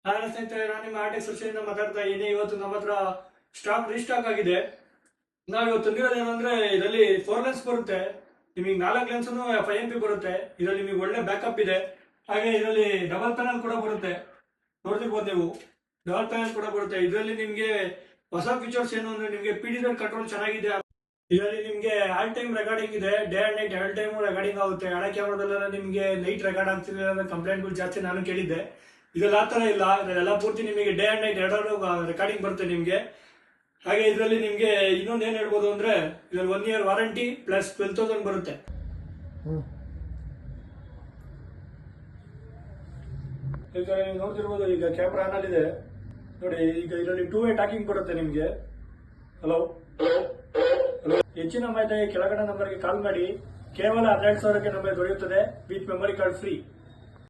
ಸ್ನೇಹಿತರೆ, ನಾನು ನಿಮ್ಮ ಆರ್ಟೆಕ್ ಸೊಲ್ಯೂಷನ್ ಮಾತಾಡ್ತಾ ಇದ್ದೀನಿ. ಇವತ್ತು ನಮ್ಮ ಹತ್ರ ಸ್ಟಾಕ್ ರೀಸ್ಟಾಕ್ ಆಗಿದೆ. ನಾವು ಇವತ್ತು ತಂದಿರೋದು ಏನಂದ್ರೆ, ಇದರಲ್ಲಿ 4 ಲೆನ್ಸ್ ಬರುತ್ತೆ, ನಿಮಗೆ 4 ಲೆನ್ಸ್ 5 MP ಬರುತ್ತೆ. ಇದರಲ್ಲಿ ನಿಮಗೆ ಒಳ್ಳೆ ಬ್ಯಾಕಪ್ ಇದೆ. ಹಾಗೆ ಇದರಲ್ಲಿ ಡಬಲ್ ಪ್ಯಾನಲ್ ಕೂಡ ಬರುತ್ತೆ, ನೋಡ್ತಿರ್ಬೋದು ನೀವು. ಡಬಲ್ ಪ್ಯಾನಲ್ ಕೂಡ ಬರುತ್ತೆ. ಇದರಲ್ಲಿ ನಿಮಗೆ ಹೊಸ ಫೀಚರ್ಸ್ ಏನು ಅಂದ್ರೆ, ನಿಮಗೆ PDZ ಕಂಟ್ರೋಲ್ ಚೆನ್ನಾಗಿದೆ. ಇದರಲ್ಲಿ ನಿಮಗೆ ಆಲ್ ಟೈಮ್ ರೆಕಾರ್ಡಿಂಗ್ ಇದೆ, day and night 2 time recording ಆಗುತ್ತೆ. ಹಳೆ ಕ್ಯಾಮ್ರಾದಲ್ಲೆಲ್ಲ ನಿಮಗೆ ನೈಟ್ ರೆಕಾರ್ಡ್ ಆಗ್ತಿದೆ ಅನ್ನೋ ಕಂಪ್ಲೇಂಟ್ಗಳು ಜಾಸ್ತಿ ನಾನು ಕೇಳಿದ್ದೆ. ಇದರಲ್ಲಿ ಆ ಥರ ಇಲ್ಲ, ಇದೆಲ್ಲ ಪೂರ್ತಿ ನಿಮಗೆ ಡೇ ಅಂಡ್ ನೈಟ್ 2 ರೆಕಾರ್ಡಿಂಗ್ ಬರುತ್ತೆ ನಿಮಗೆ. ಹಾಗೆ ಇದರಲ್ಲಿ ನಿಮಗೆ ಇನ್ನೊಂದು ಏನು ಹೇಳ್ಬೋದು ಅಂದ್ರೆ, ಇದರಲ್ಲಿ 1 year ವಾರಂಟಿ ಪ್ಲಸ್ 12,000 ಬರುತ್ತೆ. ಈಗ ನೀವು ನೋಡ್ತಿರ್ಬೋದು, ಈಗ ಕ್ಯಾಮ್ರಾ ಆನ್ ಇದೆ ನೋಡಿ. ಈಗ ಇದರಲ್ಲಿ 2 way ಟಾಕಿಂಗ್ ಬರುತ್ತೆ ನಿಮಗೆ. ಹಲೋ, ಹೆಚ್ಚಿನ ಮಾಹಿತಿಗೆ ಕೆಳಗಡೆ ನಂಬರ್ಗೆ ಕಾಲ್ ಮಾಡಿ. ಕೇವಲ 12,000ಕ್ಕೆ ನಮಗೆ ದೊರೆಯುತ್ತದೆ ವಿತ್ ಮೆಮೊರಿ ಕಾರ್ಡ್ ಫ್ರೀ.